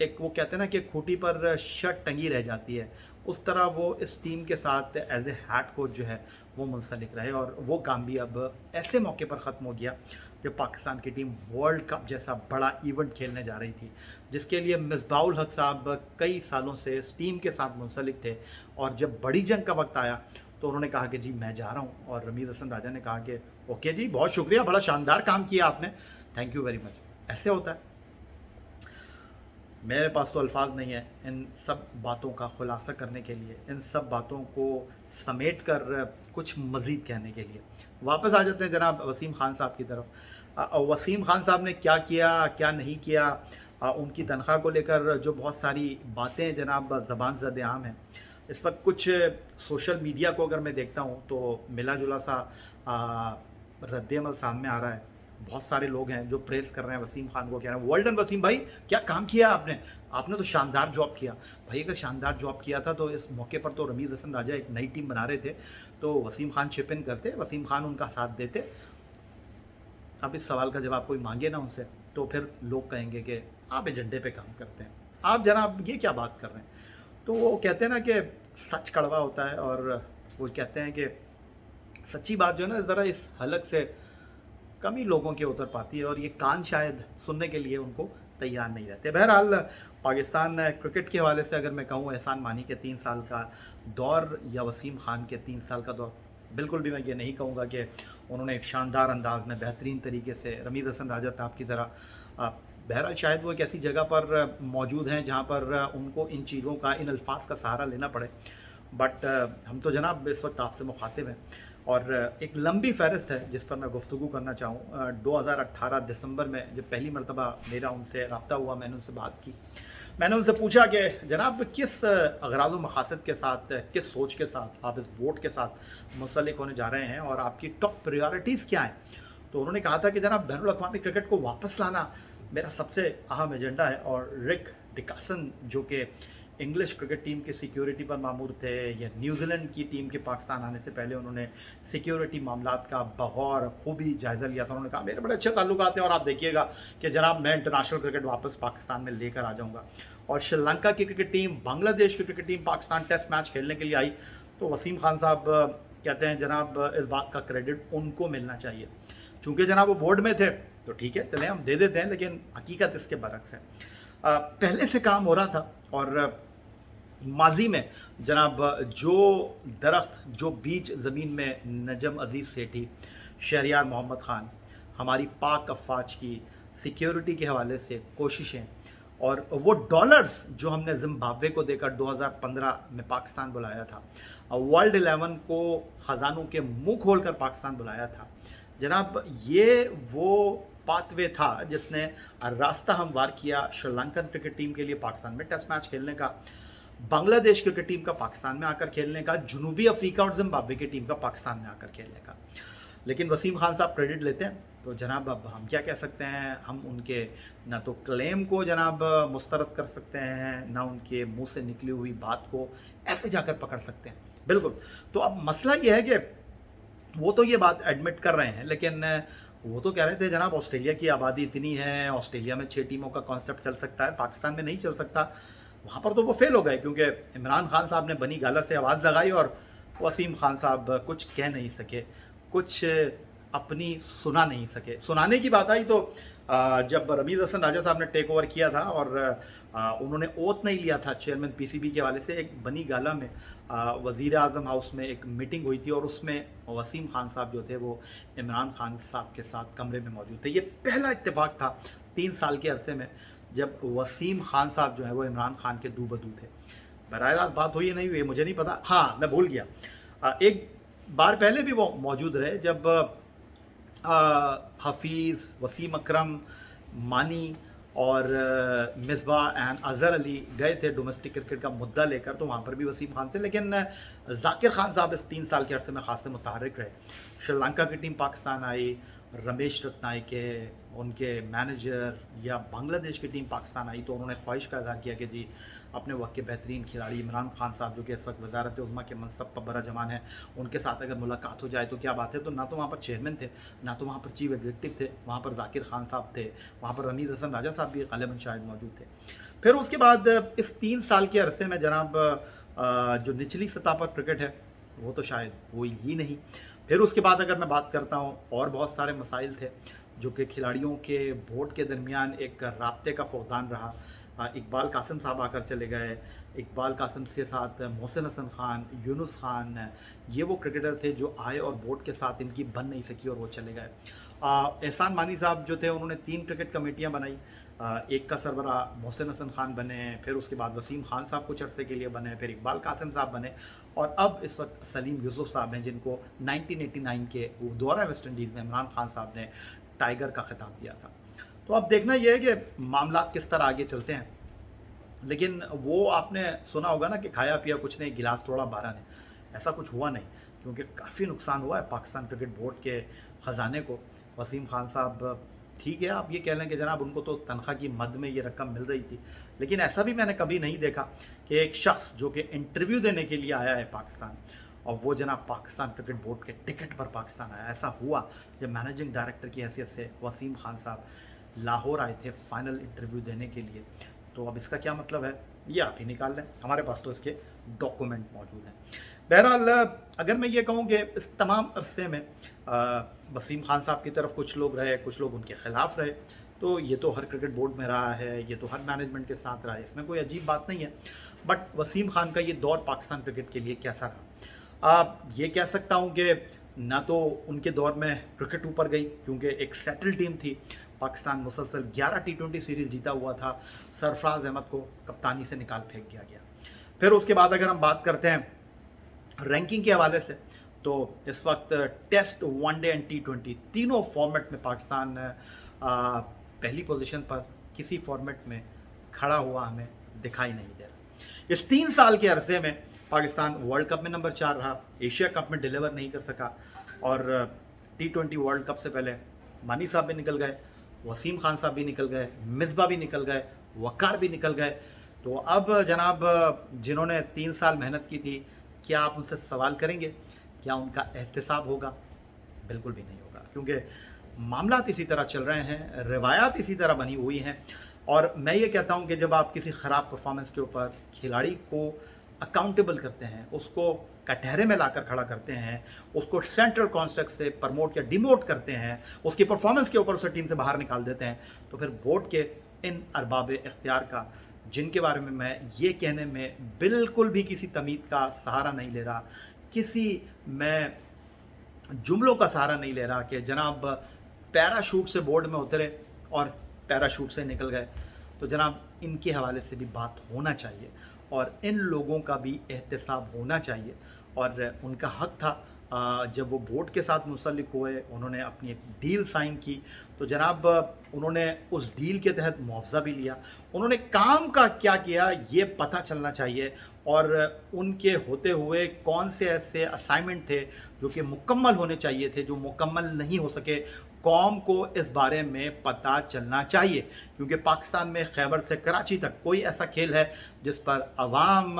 ایک وہ کہتے ہیں نا کہ کھوٹی پر شرٹ ٹنگی رہ جاتی ہے، اس طرح وہ اس ٹیم کے ساتھ ایز اے ہیڈ کوچ جو ہے وہ منسلک رہے، اور وہ کام بھی اب ایسے موقع پر ختم ہو گیا جب پاکستان کی ٹیم ورلڈ کپ جیسا بڑا ایونٹ کھیلنے جا رہی تھی، جس کے لیے مصباح الحق صاحب کئی سالوں سے اس ٹیم کے ساتھ منسلک تھے، اور جب بڑی جنگ کا وقت آیا تو انہوں نے کہا کہ جی میں جا رہا ہوں، اور رمیز حسن راجہ نے کہا کہ اوکے جی بہت شکریہ، بڑا شاندار کام کیا آپ نے، تھینک یو ویری مچ۔ ایسے ہوتا ہے، میرے پاس تو الفاظ نہیں ہیں ان سب باتوں کا خلاصہ کرنے کے لیے، ان سب باتوں کو سمیٹ کر کچھ مزید کہنے کے لیے۔ واپس آ جاتے ہیں جناب وسیم خان صاحب کی طرف۔ وسیم خان صاحب نے کیا کیا کیا نہیں کیا، ان کی تنخواہ کو لے کر جو بہت ساری باتیں جناب زبان زد عام ہیں، اس وقت کچھ سوشل میڈیا کو اگر میں دیکھتا ہوں تو ملا جلا سا رد عمل سامنے آ رہا ہے۔ بہت سارے لوگ ہیں جو پریز کر رہے ہیں وسیم خان کو، کہہ رہے ہیں ویل ڈن وسیم بھائی، کیا کام کیا آپ نے تو شاندار جاب کیا۔ بھائی اگر شاندار جاب کیا تھا تو اس موقع پر تو رمیز حسن راجہ ایک نئی ٹیم بنا رہے تھے، تو وسیم خان چپ ان کرتے، وسیم خان ان کا ساتھ دیتے۔ اب اس سوال کا جواب کوئی مانگے نا ان سے تو پھر لوگ کہیں گے کہ آپ ایجنڈے پہ کام کرتے ہیں، آپ جناب یہ کیا بات کر رہے ہیں۔ تو وہ کہتے ہیں نا کہ سچ کڑوا ہوتا ہے، اور وہ کہتے ہیں کہ سچی بات جو ہے نا ذرا اس حلق سے کم ہی لوگوں کے اتر پاتی ہے، اور یہ کان شاید سننے کے لیے ان کو تیار نہیں رہتے۔ بہرحال پاکستان کرکٹ کے حوالے سے اگر میں کہوں احسان مانی کے 3 سال کا دور یا وسیم خان کے 3 سال کا دور، بالکل بھی میں یہ نہیں کہوں گا کہ انہوں نے ایک شاندار انداز میں بہترین طریقے سے رمیز حسن راجہ صاحب کی طرح، بہرحال شاید وہ ایک ایسی جگہ پر موجود ہیں جہاں پر ان کو ان چیزوں کا، ان الفاظ کا سہارا لینا پڑے، بٹ ہم تو جناب اس وقت آپ سے مخاطب ہیں، اور ایک لمبی فہرست ہے جس پر میں گفتگو کرنا چاہوں۔ 2018 دسمبر میں جب پہلی مرتبہ میرا ان سے رابطہ ہوا، میں نے ان سے بات کی، میں نے ان سے پوچھا کہ جناب کس اغراض و مقاصد کے ساتھ، کس سوچ کے ساتھ آپ اس بورڈ کے ساتھ منسلک ہونے جا رہے ہیں، اور آپ کی ٹاپ پریارٹیز کیا ہیں۔ تو انہوں نے کہا تھا کہ جناب بین الاقوامی کرکٹ کو واپس لانا میرا سب سے اہم ایجنڈا ہے، اور رک ڈکاسن جو کہ انگلش کرکٹ ٹیم کی سیکیورٹی پر مامور تھے، یا نیوزی لینڈ کی ٹیم کے پاکستان آنے سے پہلے انہوں نے سیکیورٹی معاملات کا بغور خوبی جائزہ لیا تھا۔ انہوں نے کہا میرے بڑے اچھے تعلقات ہیں، اور آپ دیکھیے گا کہ جناب میں انٹرنیشنل کرکٹ واپس پاکستان میں لے کر آ جاؤں گا۔ اور شری لنکا کی کرکٹ ٹیم، بنگلہ دیش کی cricket team Pakistan test match کھیلنے کے لیے آئی، تو وسیم خان صاحب کہتے ہیں جناب اس بات کا کریڈٹ ان کو ملنا چاہیے، چونکہ جناب وہ بورڈ میں تھے تو ٹھیک ہے چلیں ہم دے دیتے ہیں، لیکن حقیقت اس کے برعکس ہے۔ پہلے سے کام ہو رہا تھا، اور ماضی میں جناب جو درخت، جو بیج زمین میں نجم عزیز سیٹھی، شہریار محمد خان، ہماری پاک افواج کی سیکیورٹی کے حوالے سے کوششیں، اور وہ ڈالرز جو ہم نے زمبابوے کو دے کر 2015 میں پاکستان بلایا تھا، ورلڈ 11 کو خزانوں کے منہ کھول کر پاکستان بلایا تھا، جناب یہ وہ پاتھ وے تھا جس نے راستہ ہموار کیا شری لنکن کرکٹ ٹیم کے لیے پاکستان میں ٹیسٹ میچ کھیلنے کا، بنگلہ دیش کرکٹ ٹیم کا پاکستان میں آ کر کھیلنے کا، جنوبی افریقہ اور زمبابوے کی ٹیم کا پاکستان میں آ کر کھیلنے کا۔ لیکن وسیم خان صاحب کریڈٹ لیتے ہیں، تو جناب اب ہم کیا کہہ سکتے ہیں، ہم ان کے نہ تو کلیم کو جناب مسترد کر سکتے ہیں، نہ ان کے منہ سے نکلی ہوئی بات کو ایسے جا کر پکڑ سکتے ہیں، بالکل۔ تو اب مسئلہ یہ ہے کہ وہ تو یہ بات ایڈمٹ کر رہے ہیں، لیکن وہ تو کہہ رہے تھے جناب آسٹریلیا کی آبادی اتنی ہے، آسٹریلیا میں 6 ٹیموں کا کانسیپٹ چل سکتا ہے، پاکستان میں نہیں چل سکتا۔ وہاں پر تو وہ فیل ہو گئے، کیونکہ عمران خان صاحب نے بنی گالہ سے آواز لگائی اور وسیم خان صاحب کچھ کہہ نہیں سکے، کچھ اپنی سنا نہیں سکے۔ سنانے کی بات آئی تو جب رمیز حسن راجہ صاحب نے ٹیک اوور کیا تھا، اور انہوں نے اوت نہیں لیا تھا چیئرمین پی سی بی کے حوالے سے، ایک بنی گالہ میں وزیر اعظم ہاؤس میں ایک میٹنگ ہوئی تھی، اور اس میں وسیم خان صاحب جو تھے وہ عمران خان صاحب کے ساتھ کمرے میں موجود تھے۔ یہ پہلا اتفاق تھا 3 سال کے عرصے میں جب وسیم خان صاحب جو ہیں وہ عمران خان کے دو بدو تھے۔ براہ راست بات ہوئی نہیں ہوئی مجھے نہیں پتا، ہاں میں بھول گیا، ایک بار پہلے بھی وہ موجود رہے جب حفیظ، وسیم اکرم، مانی اور مصباح اینڈ اظہر علی گئے تھے ڈومیسٹک کرکٹ کا مدعا لے کر، تو وہاں پر بھی وسیم خان تھے، لیکن ذاکر خان صاحب اس 3 سال کے عرصے میں خاص سے متحرک رہے۔ شری لنکا کی ٹیم پاکستان آئی، رمیش رتنائکے ان کے مینیجر، یا بنگلہ دیش کی ٹیم پاکستان آئی، تو انہوں نے خواہش کا اظہار کیا کہ جی اپنے وقت کے بہترین کھلاڑی عمران خان صاحب جو کہ اس وقت وزارت عظمیٰ کے منصب پر برجمان ہیں، ان کے ساتھ اگر ملاقات ہو جائے تو کیا بات ہے۔ تو نہ تو وہاں پر چیئرمین تھے، نہ تو وہاں پر چیف ایگزیکٹو تھے، وہاں پر ذاکر خان صاحب تھے، وہاں پر رمیز حسن راجہ صاحب بھی غالباً شاید موجود تھے۔ پھر اس کے بعد اس 3 سال کے عرصے میں جناب جو نچلی سطح پر کرکٹ ہے وہ تو شاید ہوئی ہی نہیں. پھر اس کے بعد اگر میں بات کرتا ہوں اور بہت سارے مسائل تھے جو کہ کھلاڑیوں کے بورڈ کے درمیان ایک رابطے کا فقدان رہا. اقبال قاسم صاحب آ کر چلے گئے. اقبال قاسم کے ساتھ محسن حسن خان, یونس خان, یہ وہ کرکٹر تھے جو آئے اور بورڈ کے ساتھ ان کی بن نہیں سکی اور وہ چلے گئے. احسان مانی صاحب جو تھے انہوں نے 3 کرکٹ کمیٹیاں بنائی. ایک کا سربراہ محسن حسن خان بنے, پھر اس کے بعد وسیم خان صاحب کچھ عرصے کے لیے بنے, پھر اقبال قاسم صاحب بنے, اور اب اس وقت سلیم یوسف صاحب ہیں جن کو 1989 کے دورہ ویسٹ انڈیز میں عمران خان صاحب نے ٹائیگر کا خطاب دیا تھا. تو اب دیکھنا یہ ہے کہ معاملات کس طرح آگے چلتے ہیں. لیکن وہ آپ نے سنا ہوگا نا کہ کھایا پیا کچھ نہیں, گلاس توڑا 12 نے. ایسا کچھ ہوا نہیں, کیونکہ کافی نقصان ہوا ہے پاکستان کرکٹ بورڈ کے خزانے کو. وسیم خان صاحب ٹھیک ہے, آپ یہ کہہ لیں کہ جناب ان کو تو تنخواہ کی مد میں یہ رقم مل رہی تھی, لیکن ایسا بھی میں نے کبھی نہیں دیکھا کہ ایک شخص جو کہ انٹرویو دینے کے لیے آیا ہے پاکستان, اور وہ جناب پاکستان کرکٹ بورڈ کے ٹکٹ پر پاکستان آیا. ایسا ہوا جب مینیجنگ ڈائریکٹر کی حیثیت سے وسیم خان صاحب لاہور آئے تھے فائنل انٹرویو دینے کے لیے. تو اب اس کا کیا مطلب ہے یہ آپ ہی نکال لیں, ہمارے پاس تو اس کے ڈاکومنٹ موجود ہیں. بہرحال اگر میں یہ کہوں کہ اس تمام عرصے میں وسیم خان صاحب کی طرف کچھ لوگ رہے, کچھ لوگ ان کے خلاف رہے, تو یہ تو ہر کرکٹ بورڈ میں رہا ہے, یہ تو ہر مینجمنٹ کے ساتھ رہا ہے, اس میں کوئی عجیب بات نہیں ہے. بٹ وسیم خان کا یہ دور پاکستان کرکٹ کے لیے کیسا رہا؟ آپ یہ کہہ سکتا ہوں کہ نہ تو ان کے دور میں کرکٹ اوپر گئی, کیونکہ ایک سیٹل ٹیم تھی. پاکستان مسلسل 11 T20 سیریز جیتا ہوا تھا. سرفراز احمد کو کپتانی سے نکال پھینک دیا گیا. پھر اس کے بعد اگر ہم بات کرتے ہیں رینکنگ کے حوالے سے, تو اس وقت test, one day and T20 تینوں فارمیٹ میں پاکستان پہلی پوزیشن پر کسی فارمیٹ میں کھڑا ہوا ہمیں دکھائی نہیں دے رہا. اس 3 سال کے عرصے میں پاکستان ورلڈ کپ میں نمبر 4 رہا, ایشیا کپ میں ڈیلیور نہیں کر سکا, اور T20 ورلڈ کپ سے پہلے مانی صاحب بھی نکل گئے, وسیم خان صاحب بھی نکل گئے, مصباح بھی نکل گئے, وقار بھی نکل گئے. تو اب جناب جنہوں نے 3 سال محنت کی تھی, کیا آپ ان سے سوال کریں گے؟ کیا ان کا احتساب ہوگا؟ بالکل بھی نہیں ہوگا, کیونکہ معاملات اسی طرح چل رہے ہیں, روایات اسی طرح بنی ہوئی ہیں. اور میں یہ کہتا ہوں کہ جب آپ کسی خراب پرفارمنس کے اوپر کھلاڑی کو اکاؤنٹیبل کرتے ہیں, اس کو کٹہرے میں لا کر کھڑا کرتے ہیں, اس کو سینٹرل کانٹریکٹ سے پرموٹ یا ڈیموٹ کرتے ہیں, اس کی پرفارمنس کے اوپر اسے ٹیم سے باہر نکال دیتے ہیں, تو پھر بورڈ کے ان ارباب اختیار کا, جن کے بارے میں یہ کہنے میں بالکل بھی کسی تمید کا سہارا نہیں لے رہا, کسی میں جملوں کا سہارا نہیں لے رہا کہ جناب پیراشوٹ سے بورڈ میں اترے اور پیراشوٹ سے نکل گئے, تو جناب ان کے حوالے سے بھی بات ہونا چاہیے, اور ان لوگوں کا بھی احتساب ہونا چاہیے. اور ان کا حق تھا جب وہ بورڈ کے ساتھ منسلک ہوئے, انہوں نے اپنی ایک ڈیل سائن کی, تو جناب انہوں نے اس ڈیل کے تحت معاوضہ بھی لیا. انہوں نے کام کا کیا کیا یہ پتہ چلنا چاہیے, اور ان کے ہوتے ہوئے کون سے ایسے اسائنمنٹ تھے جو کہ مکمل ہونے چاہیے تھے, جو مکمل نہیں ہو سکے. قوم کو اس بارے میں پتہ چلنا چاہیے, کیونکہ پاکستان میں خیبر سے کراچی تک کوئی ایسا کھیل ہے جس پر عوام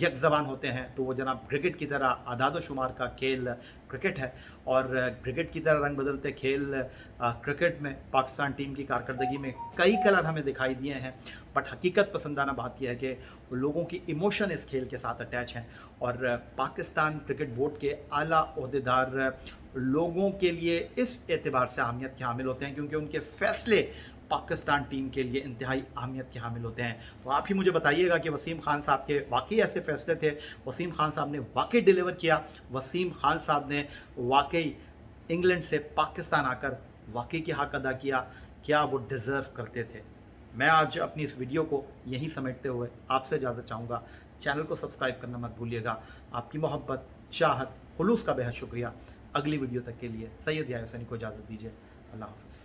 یک زبان ہوتے ہیں, تو وہ جناب کرکٹ کی طرح اعداد و شمار کا کھیل کرکٹ ہے. اور کرکٹ کی طرح رنگ بدلتے کھیل کرکٹ میں پاکستان ٹیم کی کارکردگی میں کئی کلر ہمیں دکھائی دیے ہیں, بٹ حقیقت پسندانہ بات یہ ہے کہ لوگوں کی ایموشن اس کھیل کے ساتھ اٹیچ ہیں, اور پاکستان کرکٹ بورڈ کے اعلیٰ عہدیدار لوگوں کے لیے اس اعتبار سے اہمیت کے حامل ہوتے ہیں کیونکہ ان کے فیصلے پاکستان ٹیم کے لیے انتہائی اہمیت کے حامل ہوتے ہیں. تو آپ ہی مجھے بتائیے گا کہ وسیم خان صاحب کے واقعی ایسے فیصلے تھے, وسیم خان صاحب نے واقعی ڈیلیور کیا, وسیم خان صاحب نے واقعی انگلینڈ سے پاکستان آ کر واقعی کی حق ادا کیا, کیا وہ ڈیزرو کرتے تھے؟ میں آج اپنی اس ویڈیو کو یہیں سمیٹتے ہوئے آپ سے اجازت چاہوں گا. چینل کو سبسکرائب کرنا مت بھولیے گا. آپ کی محبت, چاہت, خلوص کا بہت شکریہ. اگلی ویڈیو تک کے لیے سید یحییٰ حسینی کو اجازت دیجیے. اللہ حافظ.